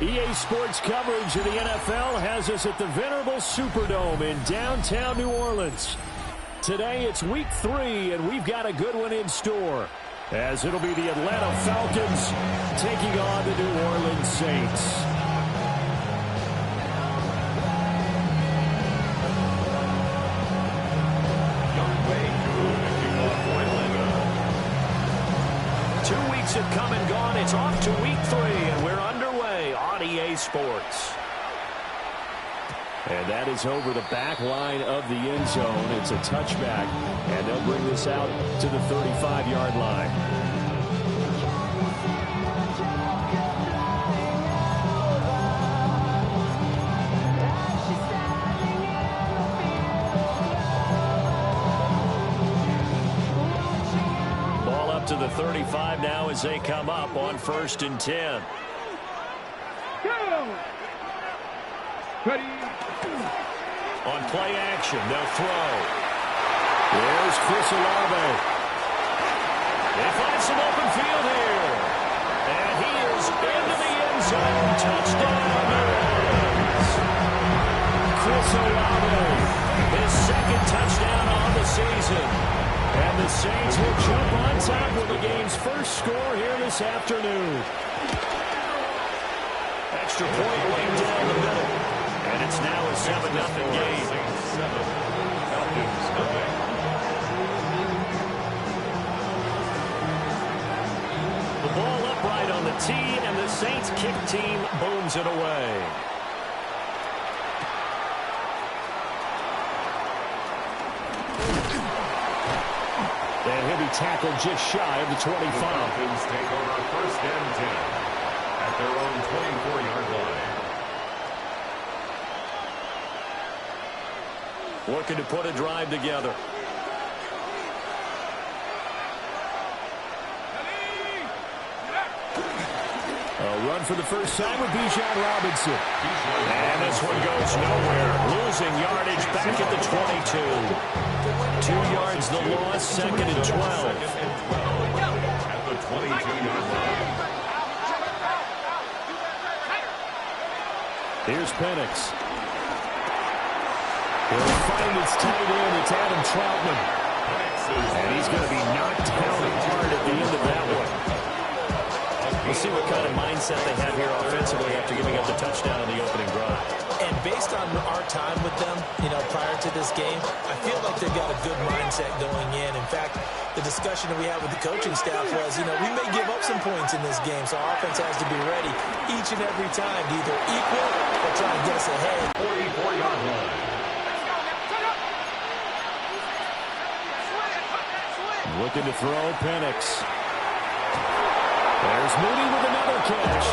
EA Sports coverage of the NFL has us at the venerable Superdome in downtown New Orleans. Today it's week 3, and we've got a good one in store, as it'll be the Atlanta Falcons taking on the New Orleans Saints. Have come and gone. It's off to week 3, and we're underway on EA Sports. And that is over the back line of the end zone. It's a touchback, and they'll bring this out to the 35-yard line. To the 35 now as they come up on 1st and 10. Ready. On play action, they'll throw. There's Chris Olave. They find some open field here. And he is into the end zone. Touchdown, New Orleans. Chris Olave, his second touchdown on the season. And the Saints will jump on top with the game's first score here this afternoon. Extra point laid down the middle. And it's now a 7-0 game. The ball upright on the tee, and the Saints kick team booms it away. And he'll be tackled just shy of the 25. The Falcons take over 1st and 10 at their own 24-yard line. Looking to put a drive together. A run for the first time with Bijan Robinson. And this one goes nowhere. Losing yardage back at the 22. 2 yards the loss, 2nd and 12. At the 22-yard line. Here's Penix. He'll find his tight end. It's Adam Troutman. And he's going to be knocked down hard at the end of that one. We'll see what kind of mindset they have here offensively after giving up the touchdown on the opening drive. And based on our time with them, prior to this game, I feel like they've got a good mindset going in. In fact, the discussion that we had with the coaching staff was, we may give up some points in this game, so our offense has to be ready each and every time to either equal or try to get us ahead. 44-yard line. Looking to throw, Penix. There's Moody with another catch.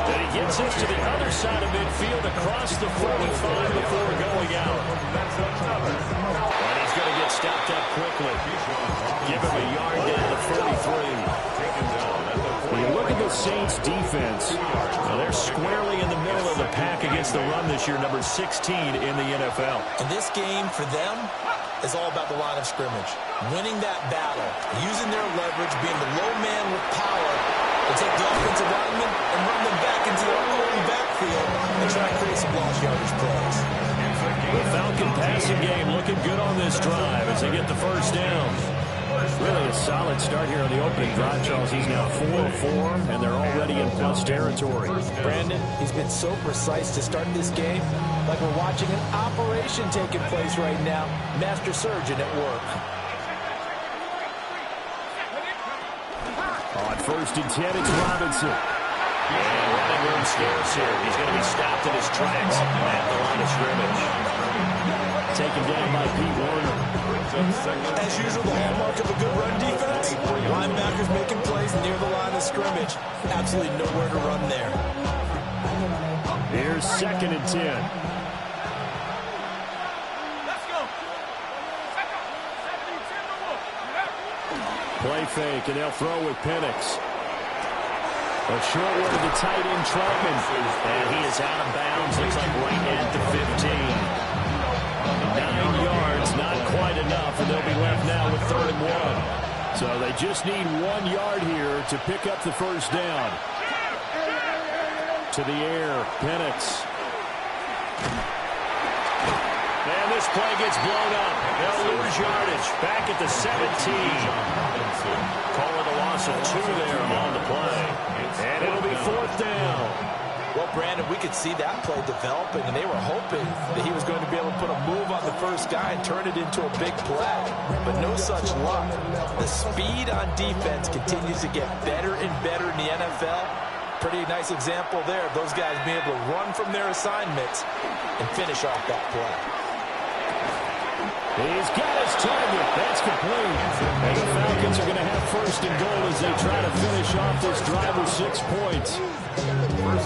And he gets us to the other side of midfield across the 45 before going out. And he's going to get stopped up quickly. Give him a yard down to 43. When you look at the Saints defense, they're squarely in the middle of the pack against the run this year, number 16 in the NFL. And this game for them is all about the line of scrimmage. Winning that battle, using their leverage, being the low man with power to take the offensive linemen and run them back into their own backfield and try and create some lost yardage plays. The Falcon passing game looking good on this drive as they get the first down. Really a solid start here on the opening drive, Charles. He's now 4 of 4, and they're already in plus territory. Brandon, he's been so precise to start this game, like we're watching an operation taking place right now. Master surgeon at work. On 1st and 10, it's Robinson. And running room scarce here. He's going to be stopped in his tracks at the line of scrimmage. Taken down by Pete Warner. As usual, the hallmark of a good run defense. Linebackers making plays near the line of scrimmage. Absolutely nowhere to run there. Here's 2nd and 10. Play fake, and they'll throw with Penix. A short one to the tight end, Troutman. And he is out of bounds. Looks like right at the 15. 9 yards, not quite enough, and they'll be left now with 3rd and 1. So they just need 1 yard here to pick up the first down. to the air. Penix. And this play gets blown up. They'll lose yardage. Back at the 17. Call it a loss of 2 there on the play. And it'll be 4th down. Well, Brandon, we could see that play developing, and they were hoping that he was going to be able to put a move on the first guy and turn it into a big play. But no such luck. The speed on defense continues to get better and better in the NFL. Pretty nice example there of those guys being able to run from their assignments and finish off that play. He's got his target. That's complete. And the Falcons are going to have 1st and goal as they try to finish off this drive with 6 points.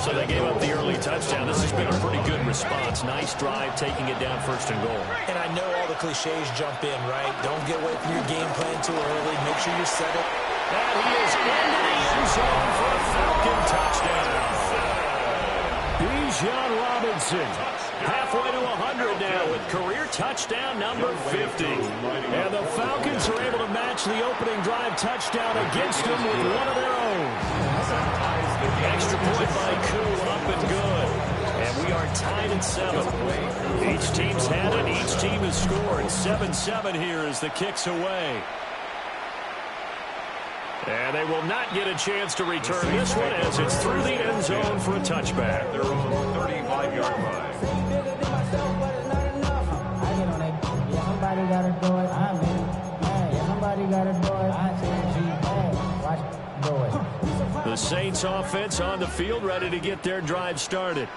So they gave up the early touchdown. This has been a pretty good response. Nice drive, taking it down 1st and goal. And I know all the cliches jump in, right? Don't get away from your game plan too early. Make sure you're set up. And he is into the end zone for a Falcon touchdown. Bijan Robinson. Halfway to 100 now with career touchdown number 50. And the Falcons are able to match the opening drive touchdown against them with one of their own. Extra point by Koo, up and good. And we are tied at 7. Each team's had it. Each team has scored. 7-7 here as the kick's away. And they will not get a chance to return this one as it's through the end zone for a touchback. Their own 35-yard line. Somebody gotta do it. I'm in. Hey, somebody gotta do it. I say, watch, do it. The Saints offense on the field, ready to get their drive started.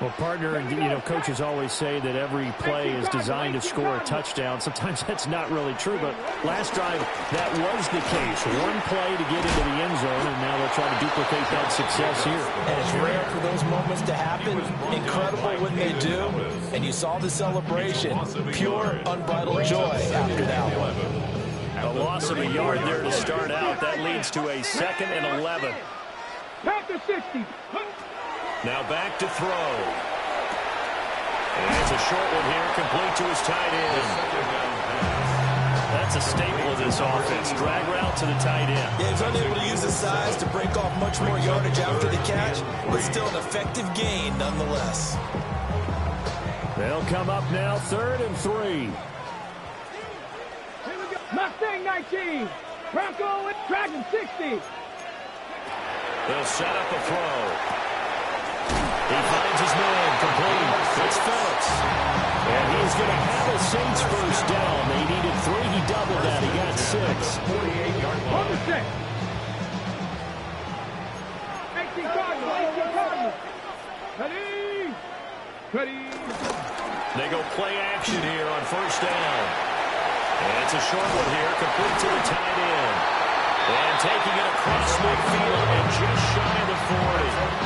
Well, partner, coaches always say that every play is designed to score a touchdown. Sometimes that's not really true, but last drive, that was the case. One play to get into the end zone, and now they'll try to duplicate that success here. And it's rare for those moments to happen. Incredible when they do. And you saw the celebration. Pure, unbridled joy after that one. A loss of a yard there to start out. That leads to a 2nd and 11. Back to 60. Now back to throw. And it's a short one here, complete to his tight end. That's a staple of this offense. Drag route to the tight end. Yeah, he's unable to use his size to break off much more yardage after the catch, but still an effective gain nonetheless. They'll come up now, 3rd and 3. Mustang 19. Bronco with Dragon 60. They'll set up a throw. He finds his man, complete. It's Phillips. And he's going to have a Saints 1st down. They needed 3. He doubled that. He got 6. 48-yard line. On the 6. 18 Cardinals. Ready. Ready. They go play action here on 1st down. And it's a short one here, complete to the tight end. And taking it across midfield and just shy of the 40.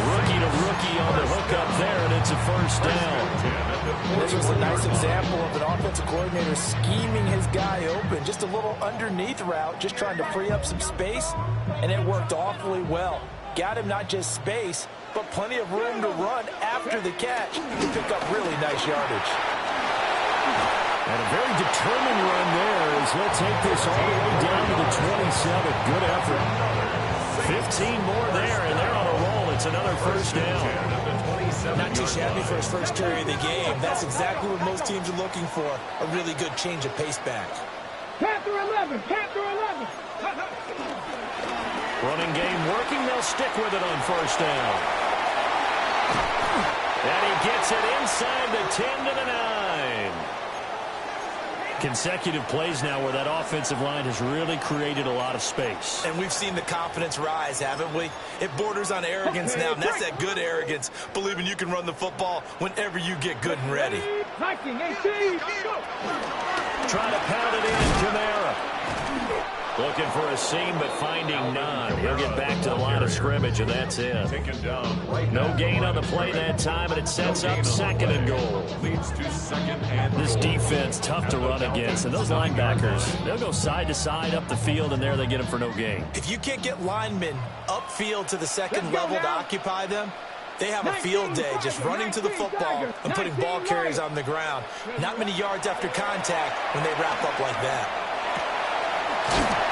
Rookie to rookie on the hookup there, and it's a 1st down. This was a nice example of an offensive coordinator scheming his guy open. Just a little underneath route, just trying to free up some space, and it worked awfully well. Got him not just space, but plenty of room to run after the catch to pick up really nice yardage. And a very determined run there as he'll take this all the way down to the 27. Good effort. 15 more there, and they're on a roll. It's another 1st down. Not too shabby for his first carry of the game. That's exactly what most teams are looking for, a really good change of pace back. Panther 11. Panther 11. Running game working. They'll stick with it on 1st down. And he gets it inside the 10 to the 9. Consecutive plays now where that offensive line has really created a lot of space. And we've seen the confidence rise, haven't we? It borders on arrogance now, and that's that good arrogance, believing you can run the football whenever you get good and ready. 19, 18. Trying to pound it in, Kamara. Looking for a seam, but finding none. He'll get back to the line of scrimmage, and that's it. No gain on the play that time, and it sets up 2nd and goal. This defense, tough to run against, and those linebackers, they'll go side to side up the field, and there they get them for no gain. If you can't get linemen upfield to the 2nd level to occupy them, they have a field day just running to the football and putting ball carriers on the ground. Not many yards after contact when they wrap up like that.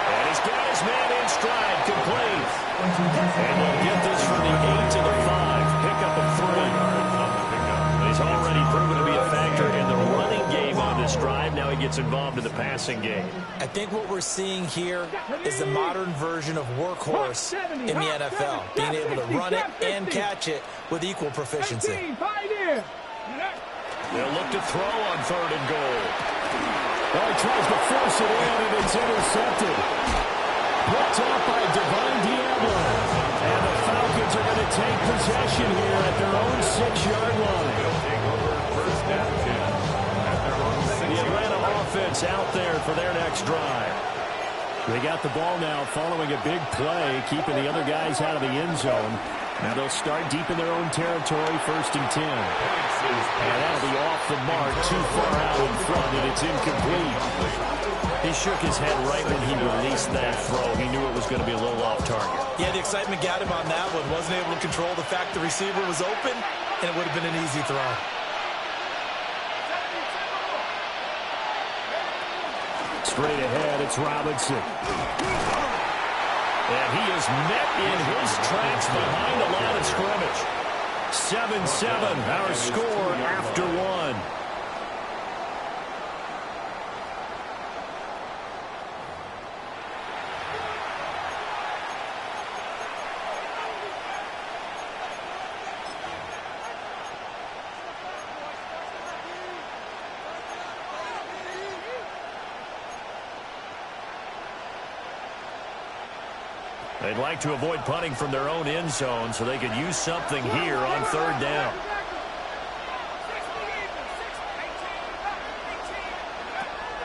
And he's got his man in stride, complete. And they'll get this from the 8 to the stride. Now he gets involved in the passing game. I think what we're seing here is the modern version of workhorse in the NFL, being able to run it and catch it with equal proficiency. They'll look to throw on 3rd and goal. Well, he tries to force it in, and it's intercepted. Picked up by Divine Diablo. And the Falcons are going to take possession here at their own 6-yard line. They'll take over 1st and 10 at their own 6-yard line. The Atlanta offense out there for their next drive. They got the ball now following a big play, keeping the other guys out of the end zone. Now they'll start deep in their own territory, 1st and 10. And that'll be off the mark, too far out in front, and it's incomplete. He shook his head right when he released that throw. He knew it was going to be a little off target. Yeah, the excitement got him on that one. Wasn't able to control the fact the receiver was open, and it would have been an easy throw. Straight ahead, it's Robinson. And he is met in his tracks behind the line of scrimmage. 7-7, our score after 1. They'd like to avoid punting from their own end zone so they could use something here on 3rd down.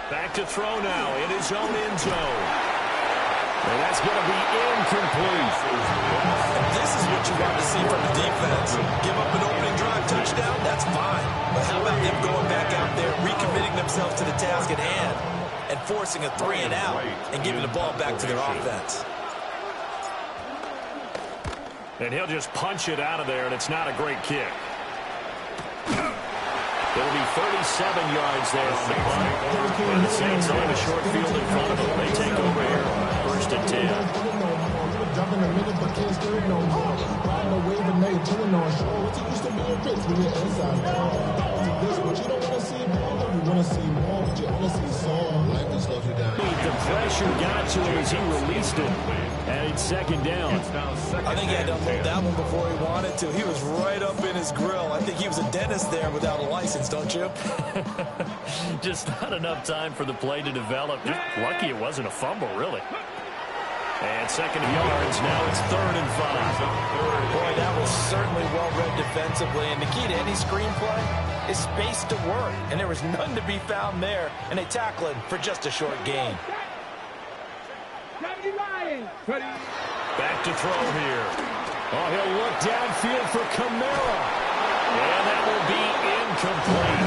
Back to throw now in his own end zone. And that's going to be incomplete. This is what you want to see from the defense. Give up an opening drive touchdown, that's fine. But how about them going back out there, recommitting themselves to the task at hand, and forcing a 3 and out and giving the ball back to their offense. And he'll just punch it out of there, and it's not a great kick. It'll be 37 yards there on the punt. And the Saints on the short field in front of them. They take over here, 1st and 10. The pressure got to him as he released it. And it's 2nd down. I think he had to unload that one before he wanted to. He was right up in his grill. I think he was a dentist there without a license, don't you? Just not enough time for the play to develop. Just lucky it wasn't a fumble, really. And 2nd yards. Now it's 3rd and 5. Boy, that was certainly well-read defensively. And the key to any screenplay is space to work. And there was none to be found there. And they tackle him for just a short gain. Back to throw here. Oh, he'll look downfield for Kamara. And that will be incomplete.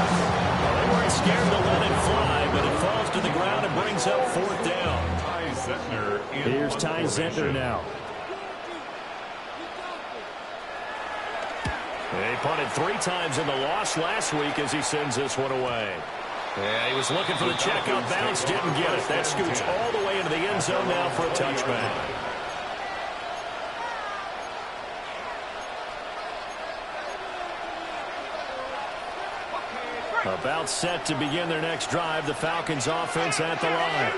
Well, they weren't scared to let it fly, but it falls to the ground and brings up 4th down. Here's Ty Zentner now. He punted 3 times in the loss last week as he sends this one away. Yeah, he was looking for the checkout bounce, didn't get it. That scoots all the way into the end zone now for a touchback. About set to begin their next drive, the Falcons offense at the line.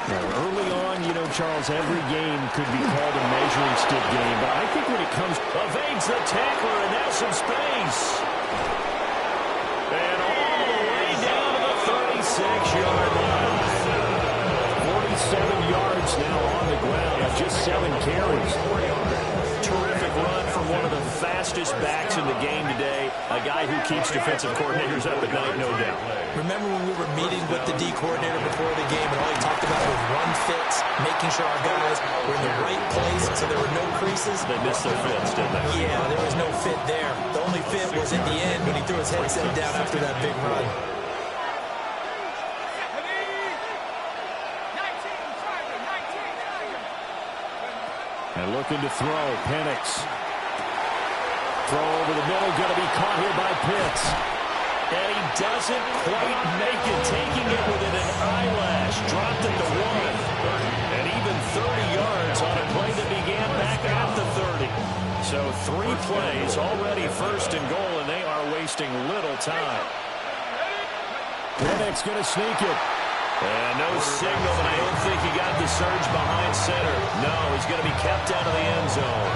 Now, early on, you know, Charles, every game could be called a measuring stick game, but I think when it comes... Evades the tackler, and now some space. And all the way down to the 36-yard line. 47 yards now on the ground with just 7 carries. Terrific run from one of the fastest backs in the game today. A guy who keeps defensive coordinators up at night, no doubt. Remember when we were meeting with the D coordinator before the game and all he talked about was run fits, making sure our guys were in the right place so there were no creases? They missed their fits, didn't they? Yeah, there was no fit there. The only fit was at the end when he threw his headset down after that big run. And looking to throw, Penix. Throw over the middle, going to be caught here by Pitts. And he doesn't quite make it, taking it within an eyelash. Dropped it to 1. And even 30 yards on a play that began back at the 30. So 3 plays already 1st and goal, and they are wasting little time. Penix going to sneak it. And no signal, and I don't think he got the surge behind center. No, he's going to be kept out of the end zone.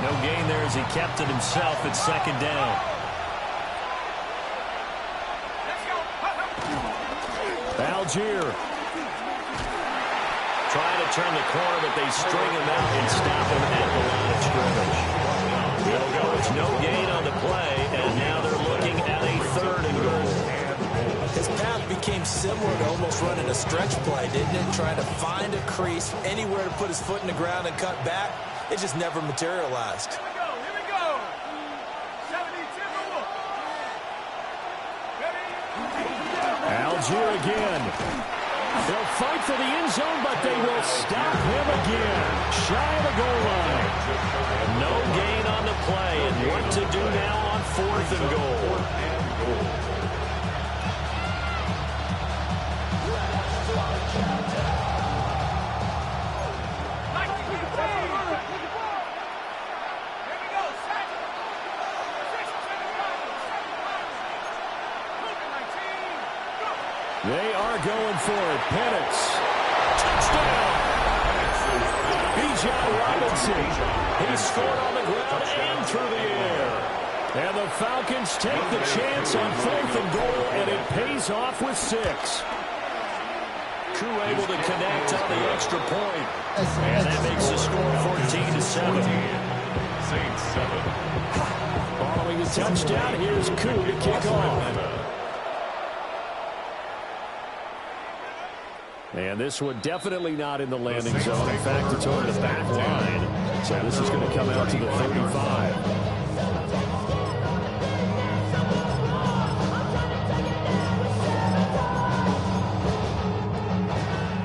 No gain there as he kept it himself at second down. Algier. Trying to turn the corner, but they string him out and stop him at the line of scrimmage. It'll go. It's no gain on the play, and now they're looking at a 3rd and goal. His path became similar to almost running a stretch play, didn't it? Trying to find a crease, anywhere to put his foot in the ground and cut back. It just never materialized. Here we go. 72. Algier again. They'll fight for the end zone, but they will stop him again. Shy of the goal line. No gain on the play, and what to do now on 4th and goal. They are going for it. Penix. Touchdown. B.J. Robinson. He scored on the ground and through the air. And the Falcons take the chance on 4th and goal, and it pays off with 6. Crew able to connect on the extra point. And that makes the score 14-7. Saints 7. Following the touchdown, here's Koo to kick off. And this one definitely not in the landing zone. In fact, it's over the back line. So this is going to come out to the 35.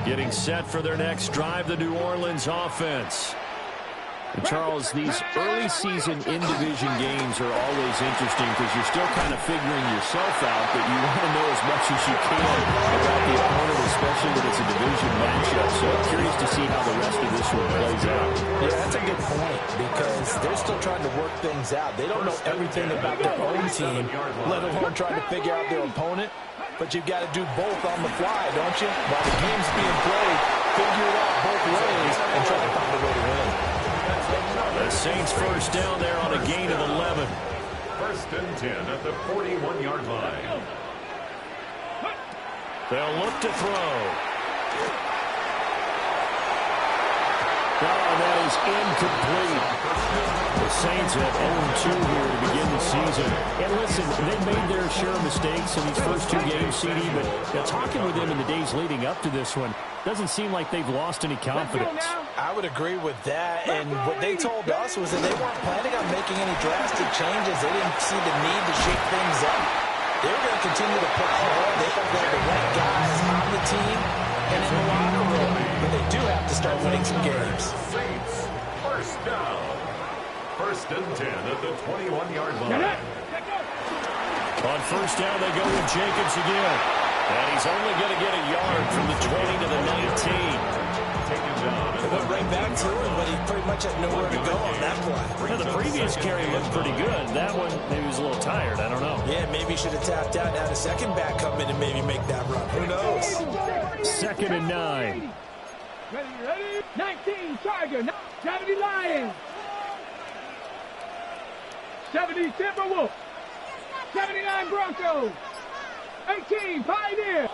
Getting set for their next drive, the New Orleans offense. And Charles, these early season in-division games are always interesting because you're still kind of figuring yourself out, but you want to know as much as you can about the opponent, especially when it's a division matchup. So I'm curious to see how the rest of this one plays out. Yeah, that's a good point because they're still trying to work things out. They don't know everything about their own team, let alone trying to figure out their opponent. But you've got to do both on the fly, don't you? While the game's being played, figure it out both ways and try to find a way to win. The Saints first down there on a gain of 11. 1st and 10 at the 41-yard line. They'll look to throw. Oh, that is incomplete. The Saints have 0-2 here to begin the season. And listen, they've made their share of mistakes in these first 2 games, CD, but talking with them in the days leading up to this one, doesn't seem like they've lost any confidence. I would agree with that, and what they told us was that they weren't planning on making any drastic changes. They didn't see the need to shake things up. They were going to continue to plow ahead. They have the right guys on the team and in the locker room, but they do have to start winning some games. Saints first down. 1st and 10 at the 21-yard line. On first down, they go with Jacobs again. And he's only going to get a yard from the 20 to the 19. They went right back to him, but he pretty much had nowhere to go on that play. Well, the previous carry looked pretty good. That one, maybe he was a little tired. I don't know. Yeah, maybe he should have tapped out and had a second back come in and maybe make that run. Who knows? 2nd and 9. Ready? 19, Charger. 70, Lions. 70, Timberwolves. 79, Broncos. 18, Pioneers.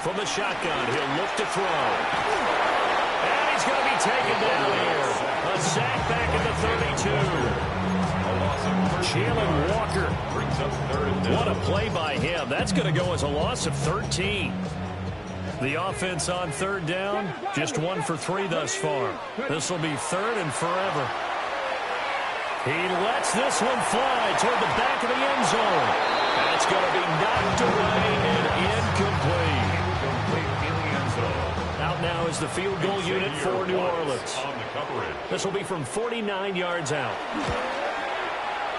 From the shotgun, he'll look to throw. And he's going to be taken down here. A sack back at the 32. Jalen Walker. Brings up 3rd and 10. What a play by him. That's going to go as a loss of 13. The offense on 3rd down, just 1 for 3 thus far. This will be 3rd and forever. He lets this one fly toward the back of the end zone. That's going to be knocked away and incomplete. In the end zone. Out now is the field goal unit for New Orleans. On the coverage. This will be from 49 yards out.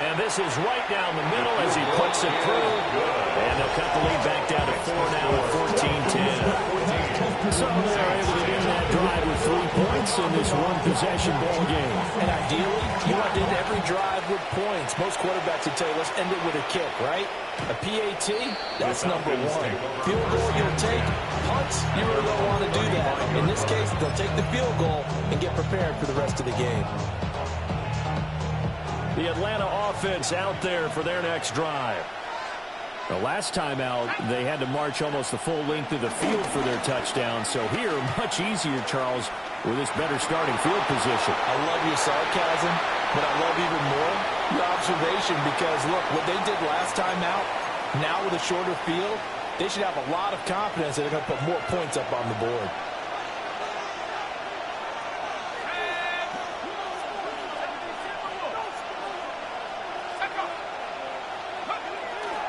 And this is right down the middle as he puts it through. And they'll cut the lead back down to 4 now at 14-10. So they're able to get that drive with 3 points in this one-possession ball game. And ideally, you want to end every drive with points. Most quarterbacks would tell you, let's end it with a kick, right? A PAT, that's number one. Field goal you'll take. Punts, you really don't want to do that. In this case, they'll take the field goal and get prepared for the rest of the game. The Atlanta offense out there for their next drive. The last time out, they had to march almost the full length of the field for their touchdown. So here, much easier, Charles, with this better starting field position. I love your sarcasm, but I love even more your observation because, look, what they did last time out, now with a shorter field, they should have a lot of confidence that they're going to put more points up on the board.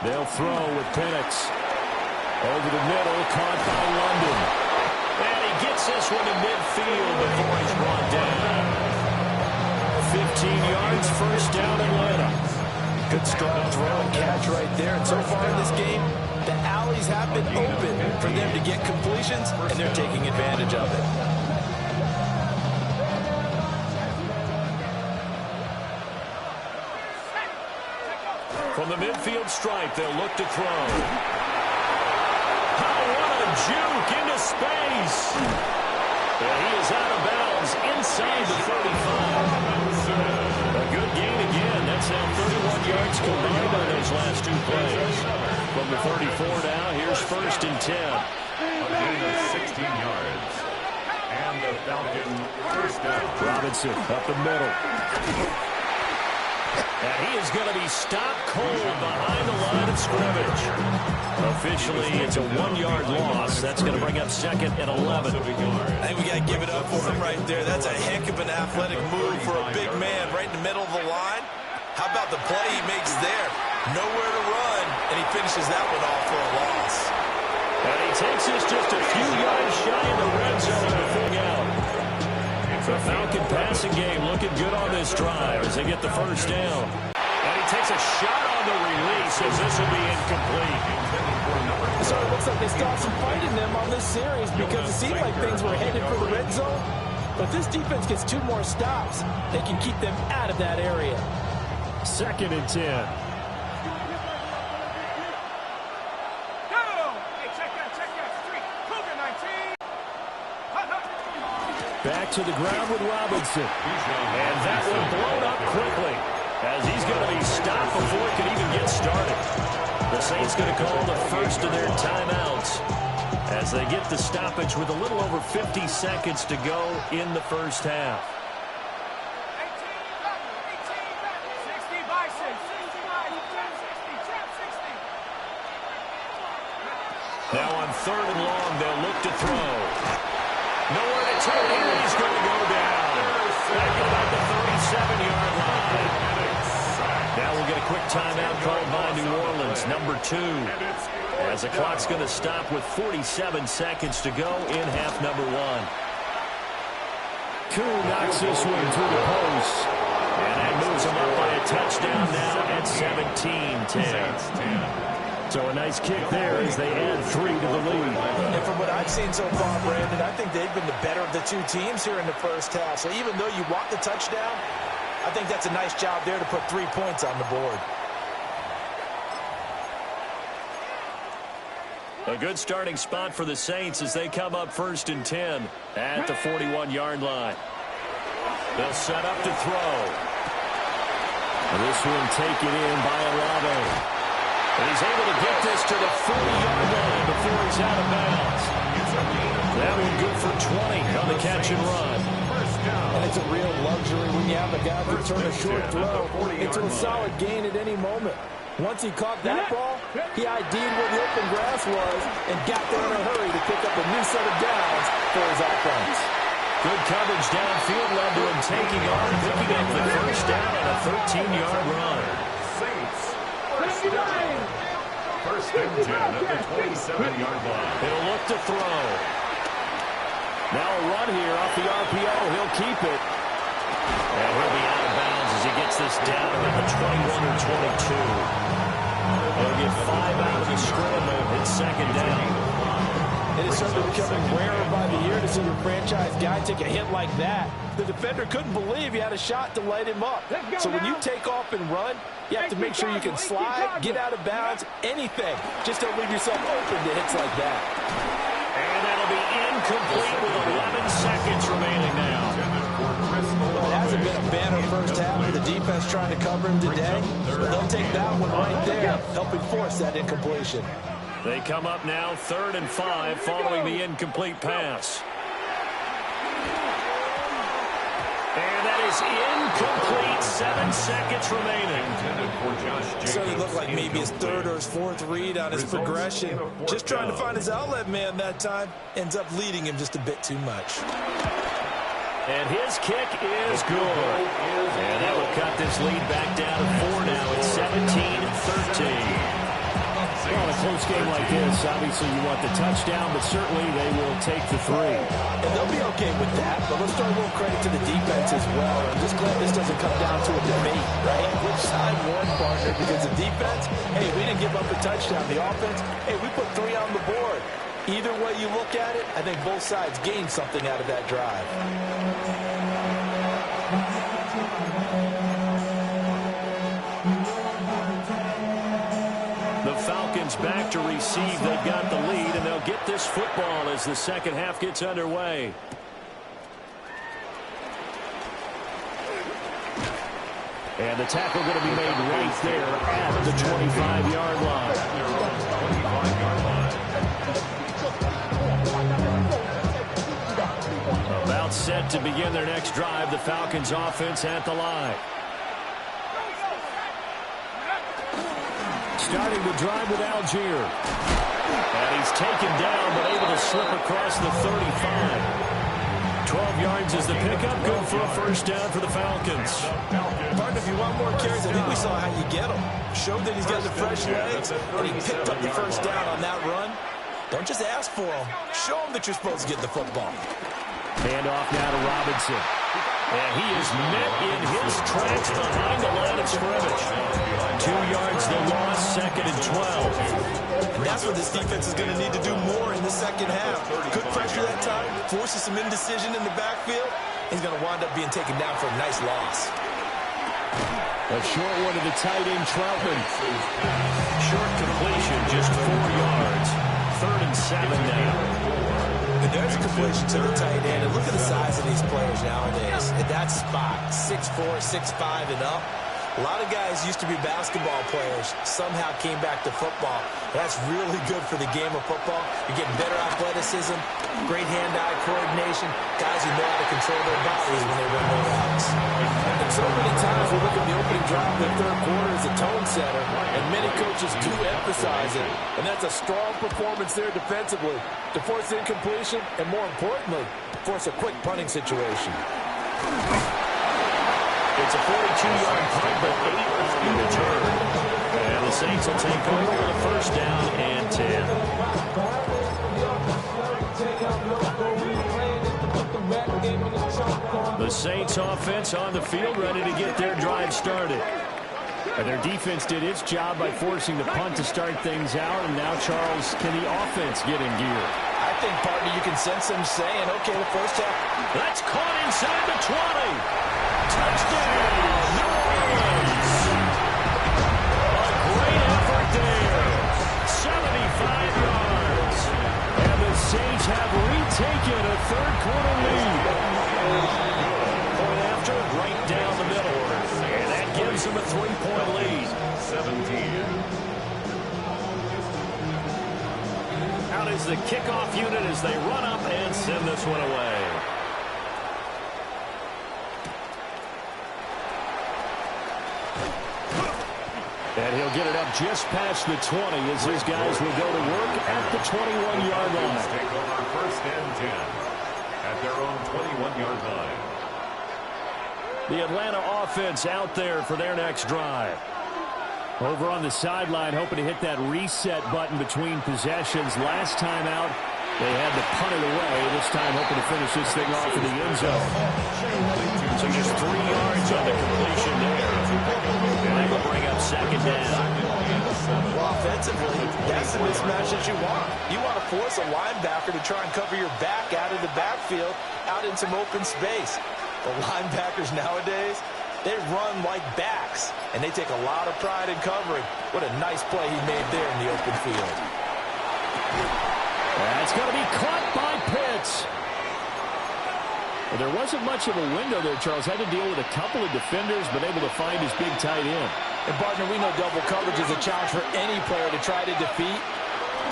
They'll throw with Penix. Over the middle, caught by London. And he gets this one in midfield before he's brought down. 15 yards, first down, Atlanta. Good strong throw and catch right there. And so far in this game, the alleys have been open for them to get completions, and they're taking advantage of it. From the midfield stripe, they'll look to throw. Oh, what a juke into space. And he is out of bounds inside the 35. A good gain again. That's now 31 yards combined on those last 2 plays. From the 34 now, here's first and 10. A gain of 16 yards. And the Falcons first down. Robinson up the middle. And he is going to be stopped cold behind the line of scrimmage. Officially, it's a 1-yard loss. That's going to bring up second and 11. I think we got to give it up for him right there. That's a heck of an athletic move for a big man right in the middle of the line. How about the play he makes there? Nowhere to run, and he finishes that one off for a loss. And he takes this just a few yards shy of the red zone before out. The Falcon passing game looking good on this drive as they get the first down. And he takes a shot on the release as this will be incomplete. So it looks like they stopped some fighting them on this series because it seemed like things were headed for the red zone. But if this defense gets 2 more stops, they can keep them out of that area. Second and 10. Back to the ground with Robinson. And that one blown up quickly as he's going to be stopped before it can even get started. The Saints going to call the first of their timeouts as they get the stoppage with a little over 50 seconds to go in the first half. Now on third and long, they'll look to throw. Nowhere to turn here. He's going to go down. Back about the 37-yard line. Now we'll get a quick timeout called by New Orleans, number 2. As the clock's going to stop with 47 seconds to go in half number 1. Koo knocks this one through the post. And that moves him up by a touchdown now at 17-10. So a nice kick there as they add 3 to the lead. And from what I've seen so far, Brandon, I think they've been the better of the 2 teams here in the first half. So even though you want the touchdown, I think that's a nice job there to put 3 points on the board. A good starting spot for the Saints as they come up first and 10 at the 41-yard line. They'll set up to throw. This one taken in by Olave. And he's able to get this to the 40-yard line before he's out of bounds. That one good for 20 on the catch and run. And it's a real luxury when you have a guy who turn a short throw into a solid gain at any moment. Once he caught that ball, he ID'd where the open grass was and got there in a hurry to pick up a new set of downs for his offense. Good coverage downfield led to him taking on and picking up the first down on a 13-yard run. First and 10 at the 27-yard line. He'll look to throw. Now a run here off the RPO. He'll keep it. And he'll be out of bounds as he gets this down at the 21 or 22. They'll get 5 out of the scramble. It's second down. It is certainly becoming rarer by the year to see your franchise guy take a hit like that. The defender couldn't believe he had a shot to light him up. So when you take off and run, you have to make sure you can slide, get out of bounds, anything. Just don't leave yourself open to hits like that. And that'll be incomplete with 11 seconds remaining now. Well, it hasn't been a banner first half with the defense trying to cover him today, but they'll take that one right there, helping force that incompletion. They come up now 3rd and 5 following the incomplete pass. And that is incomplete. 7 seconds remaining. Certainly looked like maybe his 3rd or his 4th read on his progression. Just trying to find his outlet man that time. Ends up leading him just a bit too much. And his kick is good. And that will cut this lead back down to 4 now. It's 17-13. Well, in a close game like this, obviously you want the touchdown, but certainly they will take the 3. And they'll be okay with that, but let's throw a little credit to the defense as well. I'm just glad this doesn't come down to a debate, right? Which side won, partner? Because the defense, hey, we didn't give up a touchdown. The offense, hey, we put 3 on the board. Either way you look at it, I think both sides gained something out of that drive. Back to receive. They've got the lead, and they'll get this football as the second half gets underway. And the tackle going to be made right there at the 25-yard line. About set to begin their next drive. The Falcons offense at the line. Starting the drive with Algier. And he's taken down, but able to slip across the 35. 12 yards is the pickup. Good for a first down for the Falcons. Partner, if you want more carries, I think we saw how you get them. Showed that he's got the fresh legs, and he picked up the first down on that run. Don't just ask for them. Show them that you're supposed to get the football. Hand off now to Robinson. And he is met in his tracks behind the line of scrimmage. 2 yards the loss, 2nd and 12. That's what this defense is going to need to do more in the second half. Good pressure that time, forces some indecision in the backfield. He's going to wind up being taken down for a nice loss. A short one to the tight end, Troutman. Short completion, just 4 yards. 3rd and 7 now. And there's a completion to the tight end. And look at the size of these players nowadays. At that spot, 6'4", 6'5", and up. A lot of guys used to be basketball players, somehow came back to football. That's really good for the game of football. You're getting better athleticism, great hand-eye coordination, guys who know how to control their bodies when they run their routes. And so many times we look at the opening drive of the 3rd quarter as a tone setter, and many coaches do emphasize it. And that's a strong performance there defensively to force incompletion and, more importantly, force a quick punting situation. It's a 42-yard punt, but 8 on the return. And the Saints will take over with a first down and 10. The Saints offense on the field ready to get their drive started. And their defense did its job by forcing the punt to start things out. And now, Charles, can the offense get in gear? I think, partner, you can sense them saying, okay, the first half. That's caught inside the 20. Touchdown, New Orleans. A great effort there. 75 yards. And the Saints have retaken a 3rd quarter lead. Point after, right down the middle. And that gives them a 3-point lead. 17. Out is the kickoff unit as they run up and send this one away. And he'll get it up just past the 20 as his guys will go to work at the 21-yard line. Take over 1st and 10 at their own 21-yard line. The Atlanta offense out there for their next drive. Over on the sideline, hoping to hit that reset button between possessions. Last time out, They had to punt it away, this time hoping to finish this thing off in the end zone. So just 3 yards on the completion there. And that will bring up second down. Well, offensively, that's the mismatch that you want. You want to force a linebacker to try and cover your back out of the backfield, out in some open space. The linebackers nowadays, they run like backs, and they take a lot of pride in covering. What a nice play he made there in the open field. That's going to be caught by Pitts. Well, there wasn't much of a window there, Charles. Had to deal with a couple of defenders, but able to find his big tight end. And, partner, we know double coverage is a challenge for any player to try to defeat.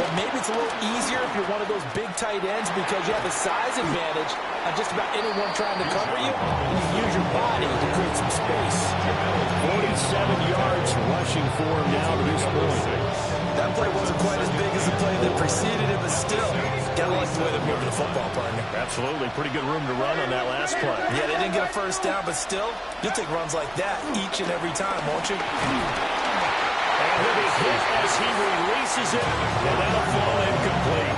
But maybe it's a little easier if you're one of those big tight ends because you have a size advantage on just about anyone trying to cover you. And you use your body to create some space. 47 yards rushing for him now to this point. That play wasn't quite as big as the play that preceded it, but still, gotta like the way they're moving the football, partner. Absolutely. Pretty good room to run on that last play. Yeah, they didn't get a first down, but still, you'll take runs like that each and every time, won't you? And he'll be hit as he releases it, and that'll fall incomplete.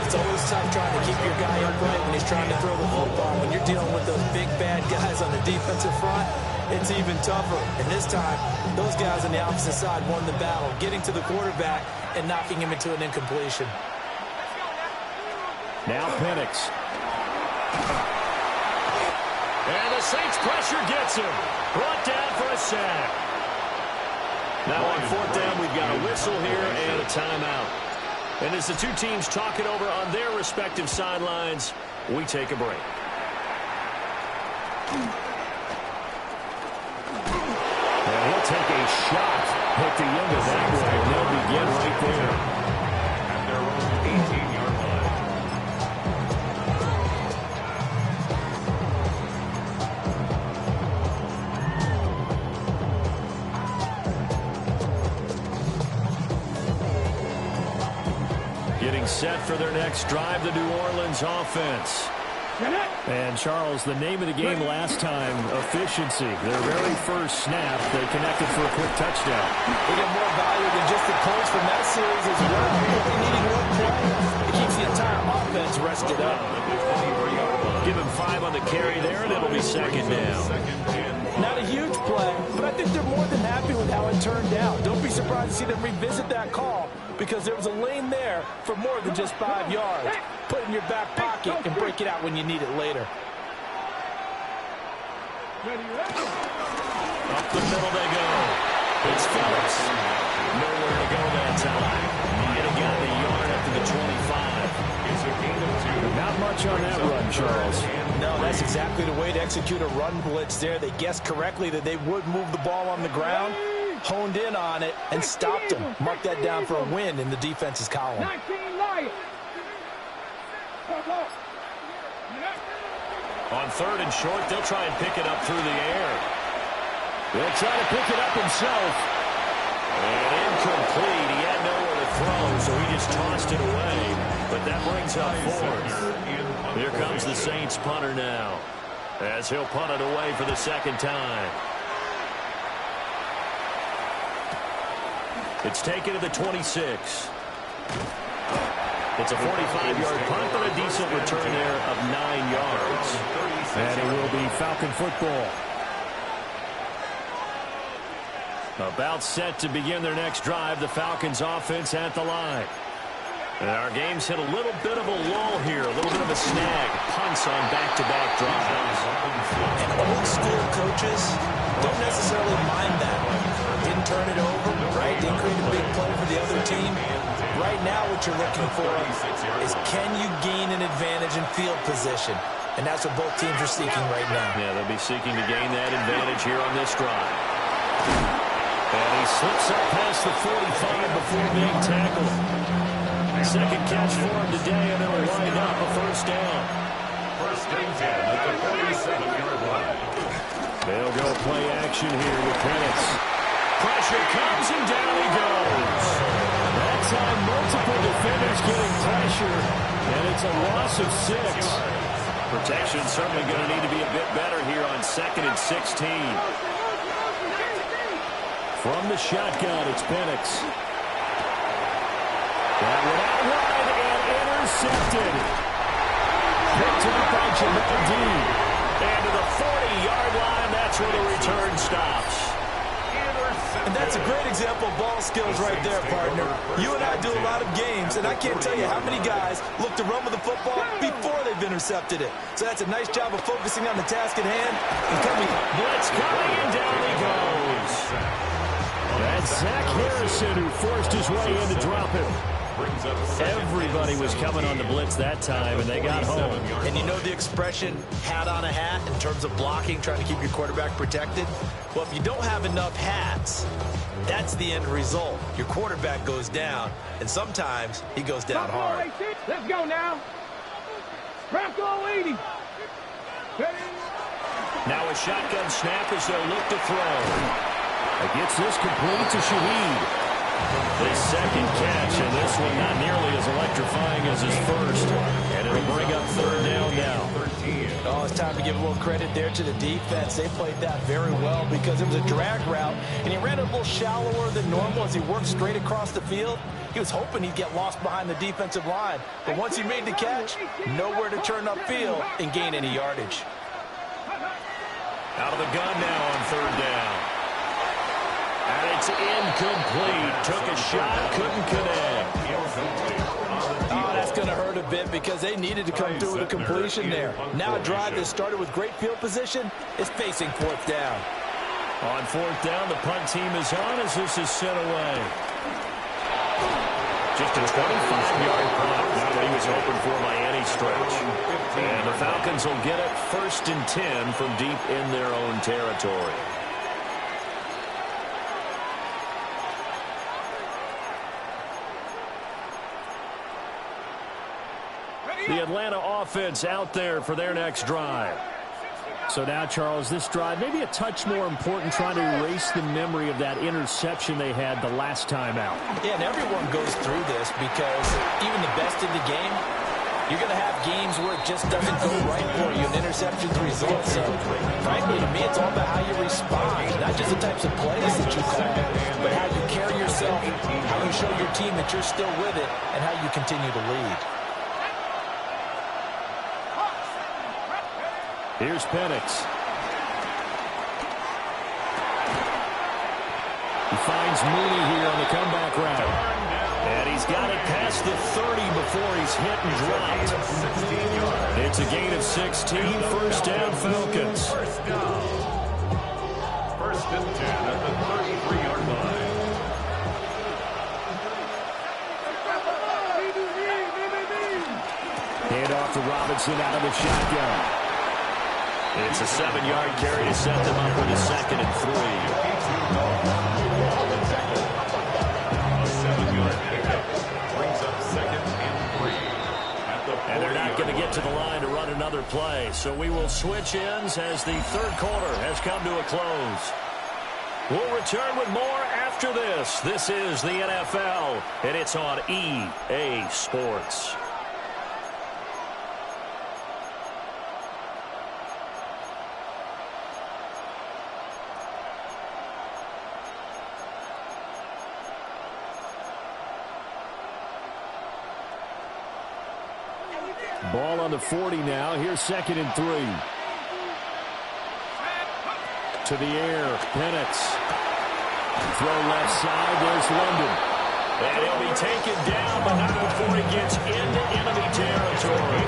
It's always tough trying to keep your guy upright when he's trying to throw the football. When you're dealing with those big, bad guys on the defensive front, it's even tougher. And this time, those guys on the opposite side won the battle, getting to the quarterback and knocking him into an incompletion. Now Penix. And the Saints pressure gets him. Brought down for a sack. Now on fourth down, we've got a whistle here and a timeout. And as the two teams talk it over on their respective sidelines, we take a break. And he'll take a shot at the end of that one, and they'll begin right there. At their own 18-yard line. Getting set for their next drive, the New Orleans offense. And, Charles, the name of the game last time, efficiency. Their very first snap, they connected for a quick touchdown. They get more value than just the points from that series as well. Only needing one play, it keeps the entire offense rested up. Give him 5 on the carry there, and it'll be second down. Not a huge play, but I think they're more than happy with how it turned out. Don't be surprised to see them revisit that call because there was a lane there for more than just 5 yards. Put it in your back pocket and break it out when you need it later. Up the middle they go. It's Phillips. Nowhere to go that time. And he got the yard up to the 25. It's a gain of 2. Not much on that run, Charles. No, that's exactly the way to execute a run blitz there. They guessed correctly that they would move the ball on the ground, honed in on it, and stopped them. Mark that down for a win in the defense's column. 19 Lions. On third and short, they'll try and pick it up through the air. He'll try to pick it up himself. And incomplete. He had nowhere to throw, so he just tossed it away. But that brings up fourth. Here comes the Saints punter now, as he'll punt it away for the second time. It's taken to the 26. It's a 45-yard punt, but a decent return there of 9 yards. And it will be Falcon football. About set to begin their next drive, the Falcons offense at the line. And our game's hit a little bit of a lull here, a little bit of a snag. Punts on back-to-back drives. And old-school coaches don't necessarily mind that. Didn't turn it over, right? Didn't create a big play for the other team. Right now what you're looking for is can you gain an advantage in field position? And that's what both teams are seeking right now. Yeah, they'll be seeking to gain that advantage here on this drive. And he slips up past the 45 before being tackled. Second catch for him today, and it'll wind up a first down. First and 10 at the 47-yard line. They'll go play action here with Penix. Pressure comes, and down he goes. That time, multiple defenders getting pressure, and it's a loss of 6. Protection's certainly going to need to be a bit better here on 2nd and 16. From the shotgun, it's Penix. That one out wide and intercepted. Picked up by Jamel Dean. And to the 40-yard line, that's where the return stops. And that's a great example of ball skills right there, partner. You and I do a lot of games, and I can't tell you how many guys look to run with the football before they've intercepted it. So that's a nice job of focusing on the task at hand and coming. Blitz coming, and down he goes. That's Zach Harrison who forced his way in to drop him. Everybody was coming on the blitz that time, and they got home. And you know the expression, hat on a hat, in terms of blocking, trying to keep your quarterback protected? Well, if you don't have enough hats, that's the end result. Your quarterback goes down, and sometimes he goes down hard. Let's go now. Bronco 80. Now a shotgun snap as they'll look to throw. Gets this complete to Shaheed. His second catch, and this one not nearly as electrifying as his first. And it'll bring up third down now. Oh, it's time to give a little credit there to the defense. They played that very well because it was a drag route, and he ran a little shallower than normal as he worked straight across the field. He was hoping he'd get lost behind the defensive line. But once he made the catch, nowhere to turn upfield and gain any yardage. Out of the gun now on third down. And it's incomplete. Took a shot, couldn't connect. Oh, that's going to hurt a bit because they needed to come through with a completion there. Now a drive that started with great field position is facing fourth down. On fourth down, the punt team is on as this is sent away. Just a 25-yard punt. Not what he was hoping for by any stretch. And the Falcons will get it 1st and 10 from deep in their own territory. The Atlanta offense out there for their next drive. So now, Charles, this drive maybe a touch more important, trying to erase the memory of that interception they had the last time out. Yeah, and everyone goes through this because even the best in the game, you're going to have games where it just doesn't go right for you, and interceptions result. So, frankly, to me, it's all about how you respond, not just the types of plays that you call, but how you carry yourself, how you show your team that you're still with it, and how you continue to lead. Here's Penix. He finds Mooney here on the comeback route. And he's got it past the 30 before he's hit and dropped. It's a gain of 16, first down Falcons. First down. 1st and 10 at the 33-yard line. Hand off to Robinson out of the shotgun. It's a 7-yard carry to set them up with a 2nd and 3. A 7-yard pickup brings up 2nd and 3. And they're not going to get to the line to run another play. So we will switch ends as the 3rd quarter has come to a close. We'll return with more after this. This is the NFL, and it's on EA Sports. Ball on the 40 now. Here's 2nd and 3. To the air. Penix. Throw left side. There's London. And he'll be taken down, but not before he gets into enemy territory.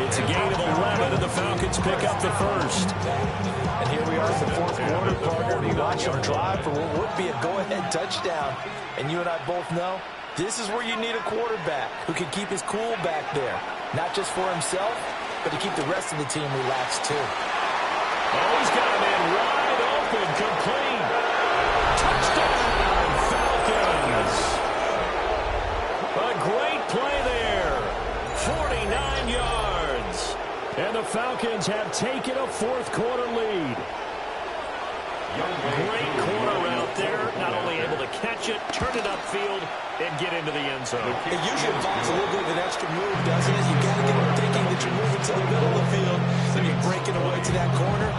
It's a gain of 11, and the Falcons pick up the first. And here we are in the 4th quarter, partner. We watch them drive for what would be a go-ahead touchdown. And you and I both know this is where you need a quarterback who can keep his cool back there. Not just for himself, but to keep the rest of the team relaxed too. Oh, he's got a man wide open, complete. Touchdown, Falcons. A great play there. 49 yards. And the Falcons have taken a 4th quarter lead. Great corner out there. Not only able to catch it, turn it upfield, and get into the end zone. It usually involves a little bit of an extra move, doesn't it? You got to get them thinking that you're moving to the middle of the field, then you're breaking away to that corner.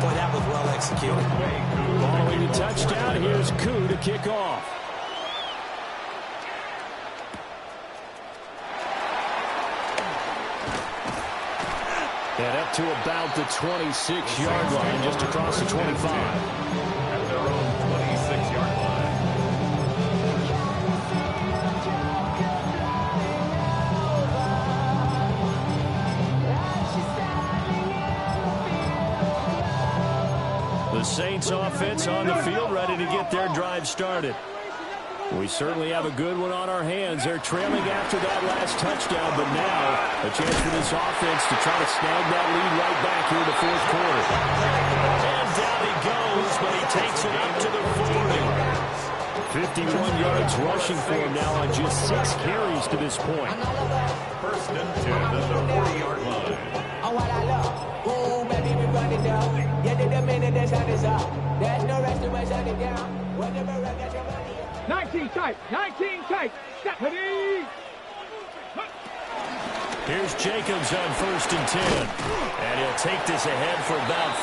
Boy, that was well executed. Following the touchdown, here's Koo to kick off. And up to about the 26-yard line, just across the 25. At their own 26-yard line. The Saints offense on the field, ready to get their drive started. We certainly have a good one on our hands. They're trailing after that last touchdown, but now a chance for this offense to try to snag that lead right back here in the fourth quarter. And down he goes, but he takes it up to the 40. 51 yards rushing for him now on just 6 carries to this point. First and 10 at the 40-yard line. Oh, what I love. Ooh, baby, we run it down. Yeah, the minute the sun is up. There's no rest to my shut it down. Whatever I got your money. 19 tight. 19 tight. Step ready. Here's Jacobs on first and 10. And he'll take this ahead for about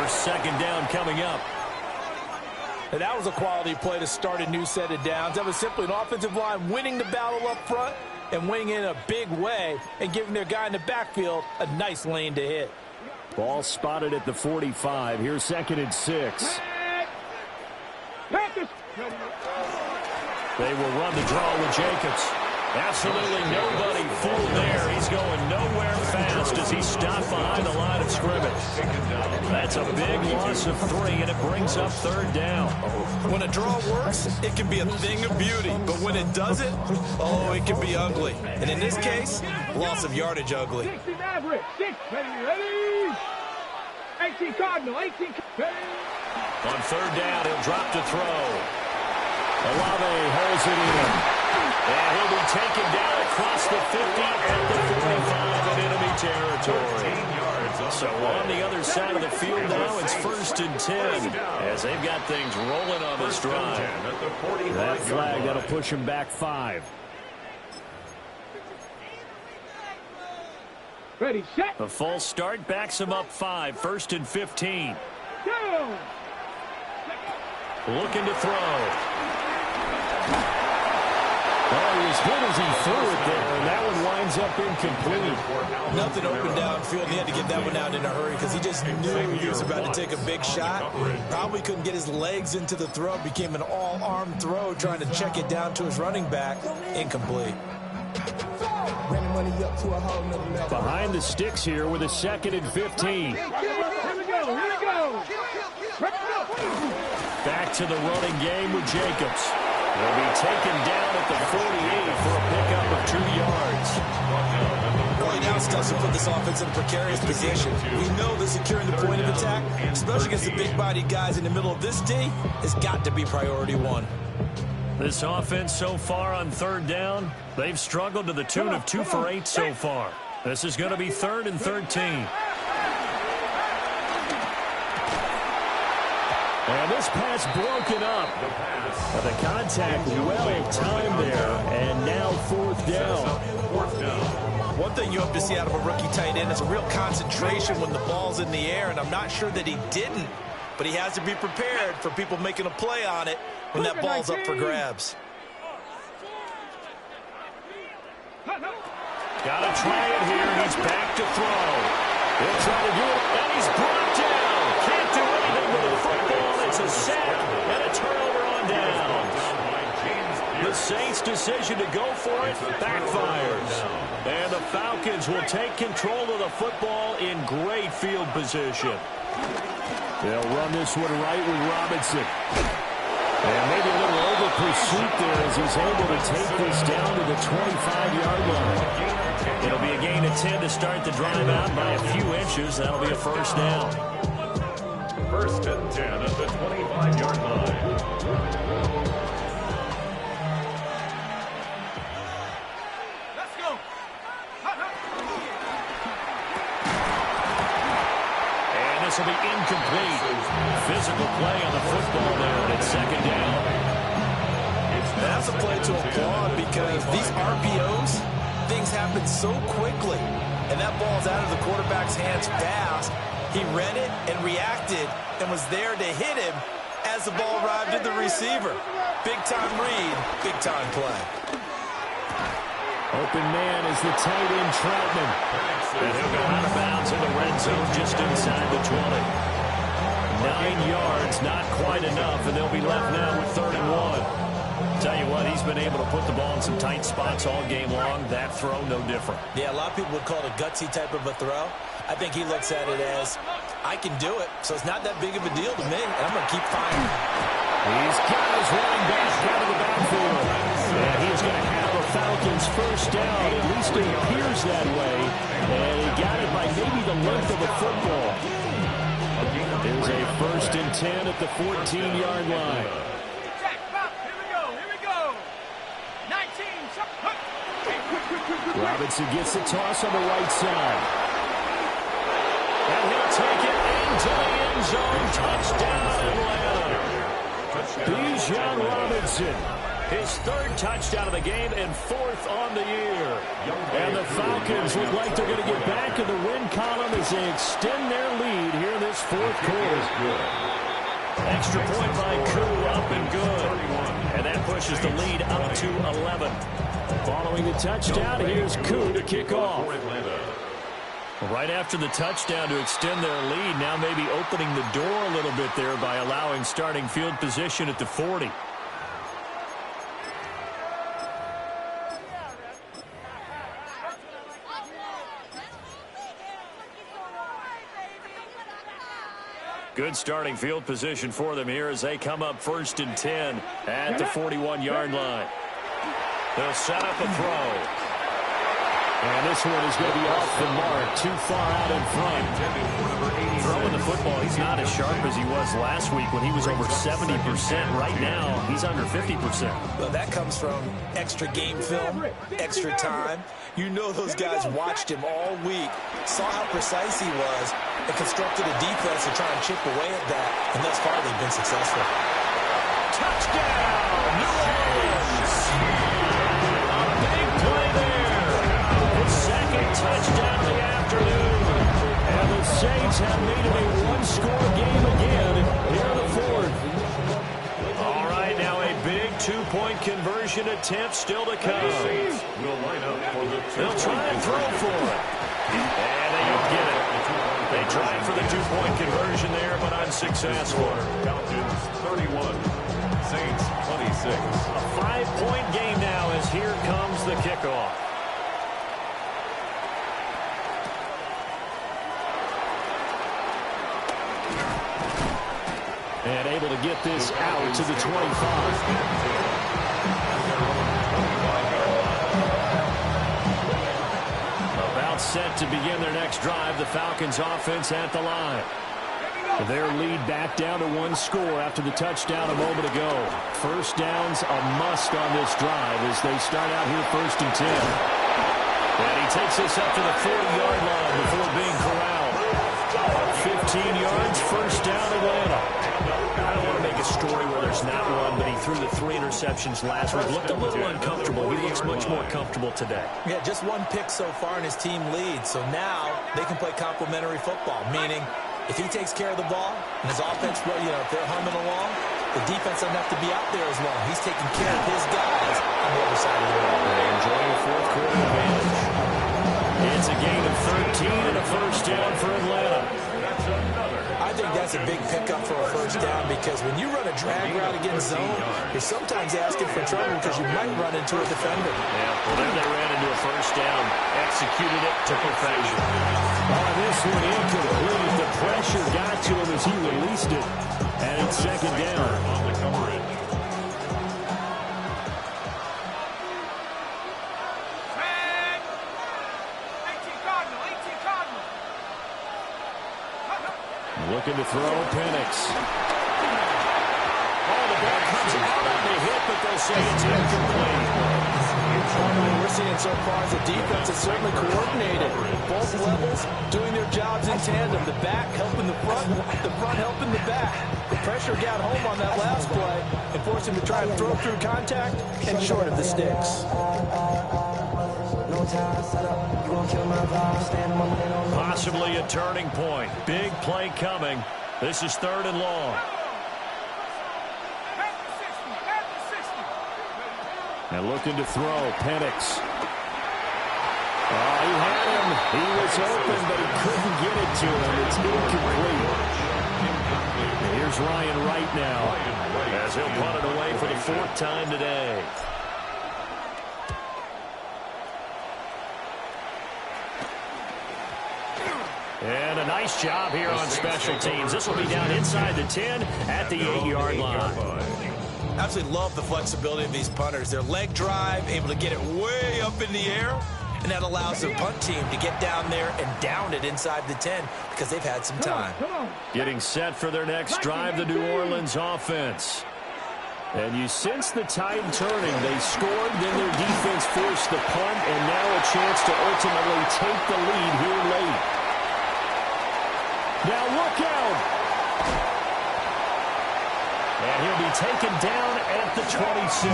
4. Second down coming up. And that was a quality play to start a new set of downs. That was simply an offensive line winning the battle up front and winning in a big way and giving their guy in the backfield a nice lane to hit. Ball spotted at the 45. Here's second and 6. Panthers. They will run the draw with Jacobs. Absolutely nobody fooled there. He's going nowhere fast as he stopped behind the line of scrimmage. That's a big loss of 3, and it brings up third down. When a draw works, it can be a thing of beauty. But when it doesn't, oh, it can be ugly. And in this case, loss of yardage ugly. 60 Maverick. 6. Ready. 18 Cardinal. 18. Ready. On third down, he'll drop to throw. Olave holds it in. And he'll be taken down across the 50 at the 45 in enemy territory. So on the other side of the field now, it's first and 10 as they've got things rolling on this drive. That flag, that'll push him back 5. Ready, set. A false start backs him up 5. First and 15. Go. Looking to throw. Well, he was good as he threw it there, and that one winds up incomplete. Nothing open downfield. He had to get that one out in a hurry because he just knew he was about to take a big shot. Probably couldn't get his legs into the throw. Became an all-arm throw trying to check it down to his running back. Incomplete. Behind the sticks here with a second and 15. Here we go. Here we go. Back to the running game with Jacobs. He'll be taken down at the 48 for a pickup of 2 yards. Boy, now it's tough to put this offense in a precarious position. We know that securing the point of attack, especially against the big-bodied guys in the middle of this D, has got to be priority 1. This offense so far on third down, they've struggled to the tune of 2 for 8 so far. This is going to be 3rd and 13. And this pass broken up. The contact well timed there, and now 4th down. One thing you hope to see out of a rookie tight end is a real concentration when the ball's in the air, and I'm not sure that he didn't, but he has to be prepared for people making a play on it when that ball's up for grabs. Gotta try it here, and he's back to throw. He'll try to do it, and he's brought down. Can't do anything with the football. It's a sack and a turnover on down. The Saints' decision to go for it backfires. And the Falcons will take control of the football in great field position. They'll run this one right with Robinson. And maybe a little over pursuit there as he's able to take this down to the 25-yard line. It'll be a gain of 10 to start the drive out by a few inches. That'll be a first down. First and 10 at the 25-yard line. Let's go. And this will be incomplete. Physical play on the football there, and it's second down. That's a play to applaud because these RPOs, things happen so quickly. And that ball's out of the quarterback's hands fast. He read it and reacted and was there to hit him as the ball arrived at the receiver. Big-time read, big-time play. Open man is the tight end, Troutman. And he'll go out of bounds in the zone just inside the 20. 9 yards, not quite enough, and they'll be left now with 3rd and 1. Tell you what, he's been able to put the ball in some tight spots all game long. That throw, no different. Yeah, a lot of people would call it a gutsy type of a throw. I think he looks at it as, I can do it, so it's not that big of a deal to me, and I'm going to keep firing. He's got his running back out of the backfield. And he's going to have the Falcons first down. At least it appears that way. And he got it by maybe the length of a football. There's a 1st and 10 at the 14-yard line. Jack, pop, here we go. 19. Robinson gets the toss on the right side. And he'll take it into the end zone. Touchdown, Atlanta. Bijan Robinson, his 3rd touchdown of the game and 4th on the year. And the Falcons look like they're going to get back in the win column as they extend their lead here in this 4th quarter. Extra point by Koo, up and good. And that pushes the lead up to 11. Following the touchdown, here's Koo to kick off. Right after the touchdown to extend their lead, now maybe opening the door a little bit there by allowing starting field position at the 40. Good starting field position for them here as they come up 1st and 10 at the 41-yard line. They'll set up a throw. And this one is going to be off the mark, too far out in front. Throwing the football, he's not as sharp as he was last week when he was over 70%. Right now, he's under 50%. Well, that comes from extra game film, extra time. You know those guys watched him all week, saw how precise he was, and constructed a defense to try and chip away at that. And thus far, they've been successful. Touchdown, New Orleans! A big play there. Second touchdown of the afternoon. And the Saints have made it a one-score game again here in the 4th. All right, now a big 2-point conversion attempt still to come. They'll try and throw for it. And they don't get it. They tried for the 2-point conversion there, but unsuccessful. Falcons 31, Saints 26. A 5-point game now as here comes the kickoff. And able to get this out to the 25. About set to begin their next drive, the Falcons offense at the line. Their lead back down to 1 score after the touchdown a moment ago. First down's a must on this drive as they start out here 1st and 10. And he takes this up to the 40-yard line before being corralled. 15 yards, first down Atlanta. I don't want to make a story where there's not one, but he threw the 3 interceptions last week. Looked a little uncomfortable. He looks much more comfortable today. Yeah, just 1 pick so far and his team leads. So now they can play complementary football, meaning if he takes care of the ball and his offense, if they're humming along, the defense doesn't have to be out there as long. He's taking care of his guys on the other side of the ball. They enjoying a 4th quarter advantage. It's a gain of 13 and a first down for Atlanta. I think that's a big pickup for a first down because when you run a drag route against zone, you're sometimes asking for trouble because you might run into a defender. Yeah, well, there they ran into a first down, executed it to perfection. Oh, this one incomplete. The pressure got to him as he released it, and it's 2nd down. On the coverage. Looking to throw, Penix. Oh, the ball comes out on the hit, but they'll say it's incomplete. What we're seeing so far is the defense is certainly coordinated. Both levels doing their jobs in tandem. The back helping the front helping the back. The pressure got home on that last play and forced him to try and throw through contact and short of the sticks. Possibly a turning point. Big play coming. This is 3rd and long. And looking to throw, Penix. Oh, he had him. He was open, but he couldn't get it to him. It's incomplete. And here's Ryan Wright now, as he'll punt it away for the 4th time today. And a nice job here on special teams. This will be down inside the 10 at the 8-yard line. Absolutely love the flexibility of these punters. Their leg drive, able to get it way up in the air, and that allows the punt team to get down there and down it inside the 10 because they've had some time. Getting set for their next drive, the New Orleans offense. And you sense the tide turning. They scored, then their defense forced the punt, and now a chance to ultimately take the lead here late. Now look out! And he'll be taken down at the 26.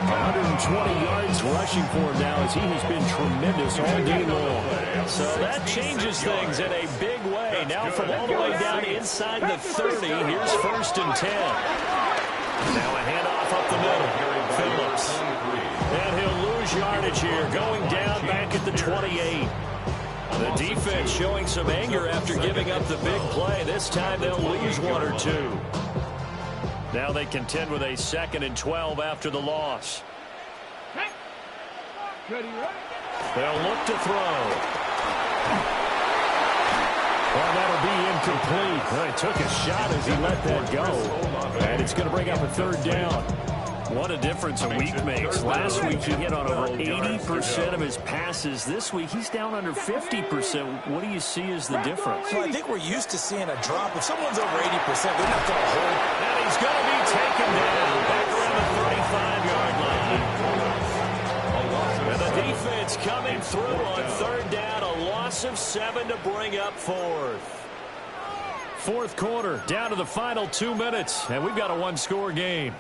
120 yards rushing for him now as he has been tremendous all day long. So that changes things in a big way. Now from all the way down inside the 30, here's 1st and 10. Now a handoff up the middle. Phillips. And he'll lose yardage here, going down back at the 28. The defense showing some anger after giving up the big play. This time they'll lose 1 or 2. Now they contend with a 2nd and 12 after the loss. They'll look to throw. Well, that'll be incomplete. Well, he took a shot as he let that go. And it's going to bring up a 3rd down. What a difference a week makes. Last week he hit on over 80% of his passes. This week he's down under 50%. What do you see as the difference? Well, I think we're used to seeing a drop. If someone's over 80%, they're not going to hold. And he's going to be taken down back around the 35-yard line. And the defense coming through on 3rd down. A loss of 7 to bring up 4th. 4th quarter, down to the final 2 minutes. And we've got a 1-score game.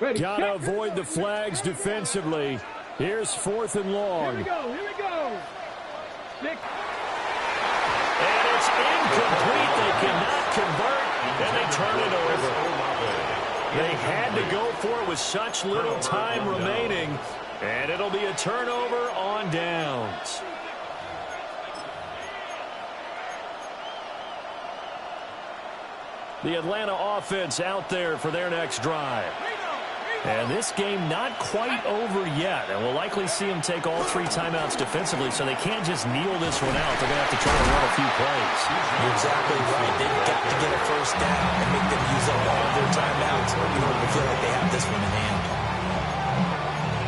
Got to avoid the flags defensively. Here's 4th and long. Here we go. And it's incomplete. They cannot convert, and they turn it over. They had to go for it with such little time remaining, and it'll be a turnover on downs. The Atlanta offense out there for their next drive. And this game not quite over yet. And we'll likely see them take all 3 timeouts defensively, so they can't just kneel this one out. They're going to have to try to run a few plays. You're exactly right. They've got to get a 1st down and make them use up all of their timeouts in order to feel like they have this one in hand.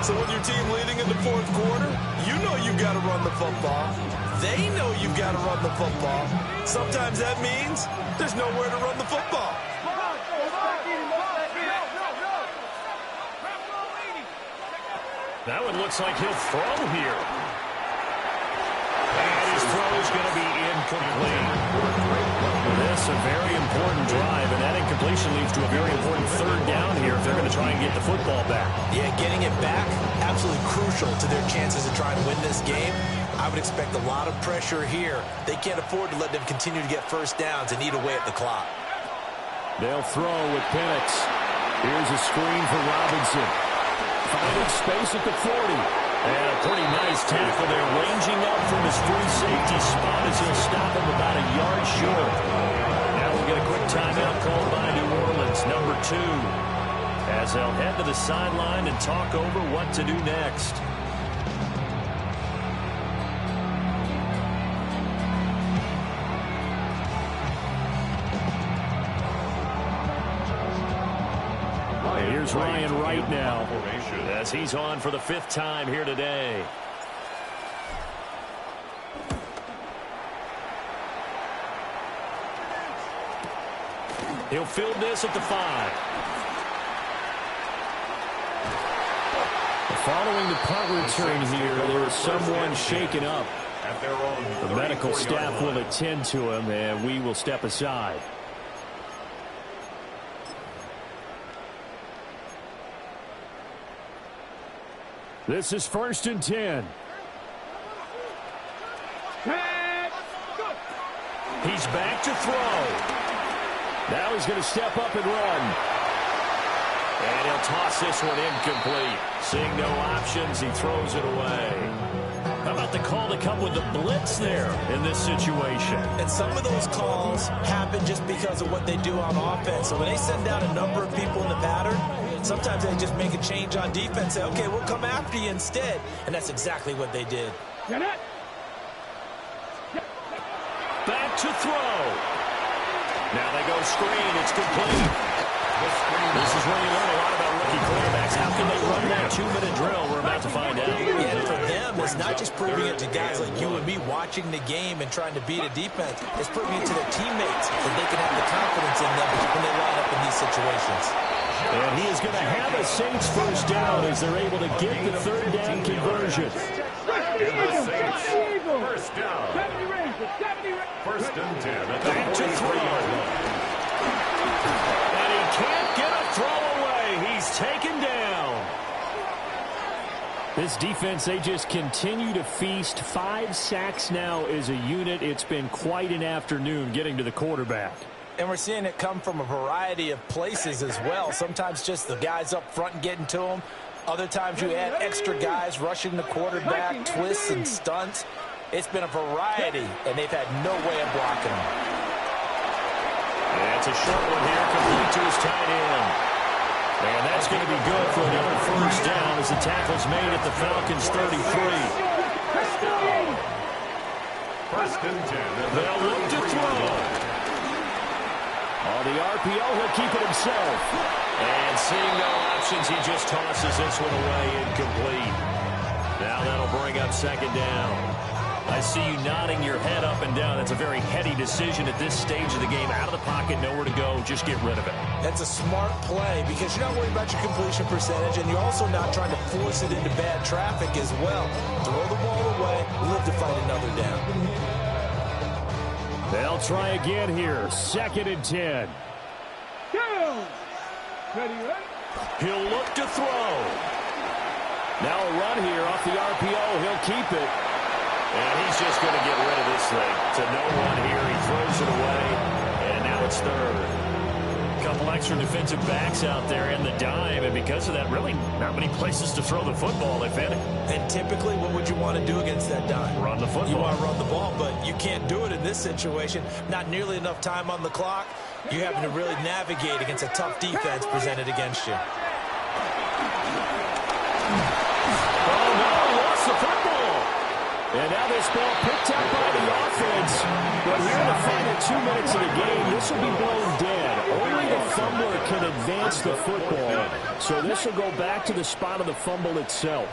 So with your team leading in the 4th quarter, you know you've got to run the football. They know you've got to run the football. Sometimes that means there's nowhere to run the football. That one looks like he'll throw here. And his throw is going to be incomplete. This a very important drive, and that incompletion leads to a very important 3rd down here if they're going to try and get the football back. Yeah, getting it back, absolutely crucial to their chances of trying to win this game. I would expect a lot of pressure here. They can't afford to let them continue to get 1st downs and eat away at the clock. They'll throw with Penix. Here's a screen for Robinson. Finding space at the 40. And a pretty nice tackle there, ranging up from his free safety spot as he'll stop him about a yard short. Now we'll get a quick timeout called by New Orleans, number 2, as they'll head to the sideline and talk over what to do next. Here's Ryan Wright now, as he's on for the 5th time here today. He'll field this at the 5. Following the punt return here, there is someone shaken up. The medical staff will attend to him, and we will step aside. This is 1st and 10. He's back to throw. Now he's going to step up and run. And he'll toss this one incomplete. Seeing no options, he throws it away. How about the call to come with the blitz there in this situation? And some of those calls happen just because of what they do on offense. So when they send out a number of people in the pattern, sometimes they just make a change on defense. Say, okay, we'll come after you instead. And that's exactly what they did. Back to throw. Now they go screen. It's complete. This is where you learn a lot about rookie quarterbacks. How can they run that 2-minute drill? We're about to find out. And for them, it's not just proving it to guys like you and me watching the game and trying to beat a defense. It's proving it to their teammates that they can have the confidence in them when they line up in these situations. And he is going to have a Saints first down as they're able to get the third down conversion. And the Saints first down. First and 10 at the 43-yard line. And he can't get a throw away. He's taken down. This defense, they just continue to feast. 5 sacks now as a unit. It's been quite an afternoon getting to the quarterback. And we're seeing it come from a variety of places as well. Sometimes just the guys up front and getting to them. Other times you add extra guys rushing the quarterback, twists and stunts. It's been a variety, and they've had no way of blocking them. And it's a short one here, complete to his tight end. And that's going to be good for another first down as the tackle's made at the Falcons' 33. First and 10. They'll look to throw. On the RPO, he'll keep it himself. And seeing no options, he just tosses this one away incomplete. Now that'll bring up second down. I see you nodding your head up and down. That's a very heady decision at this stage of the game. Out of the pocket, nowhere to go. Just get rid of it. That's a smart play because you're not worried about your completion percentage, and you're also not trying to force it into bad traffic as well. Throw the ball away, live to fight another down. They'll try again here. Second and 10. He'll look to throw. Now a run here off the RPO. He'll keep it. And he's just going to get rid of this thing. To no one here. He throws it away. And now it's third. A couple extra defensive backs out there in the dime. And because of that, really not many places to throw the football, if any. And typically, what would you want to do against that dime? Run the football. You want to run the ball, but you can't do it in this situation. Not nearly enough time on the clock. You're having to really navigate against a tough defense presented against you. Oh, no, he lost the football. And now this ball picked up by the offense. But here in the final 2 minutes of the game, this will be blown dead. Only the fumbler can advance the football. So this will go back to the spot of the fumble itself.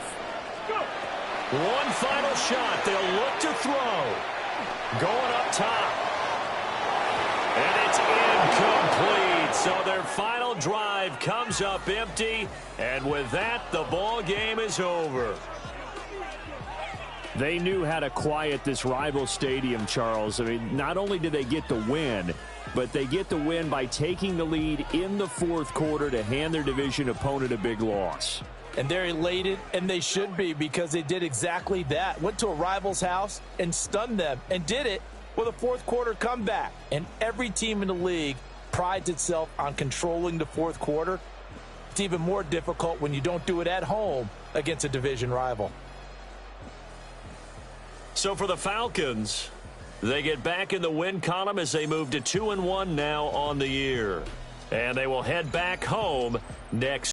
One final shot. They'll look to throw. Going up top. And it's incomplete. So their final drive comes up empty. And with that, the ball game is over. They knew how to quiet this rival stadium, Charles. I mean, not only did they get the win, but they get the win by taking the lead in the fourth quarter to hand their division opponent a big loss. And they're elated, and they should be, because they did exactly that. Went to a rival's house and stunned them, and did it with a fourth quarter comeback. And every team in the league prides itself on controlling the fourth quarter. It's even more difficult when you don't do it at home against a division rival. So for the Falcons, they get back in the win column as they move to 2-1 now on the year. And they will head back home next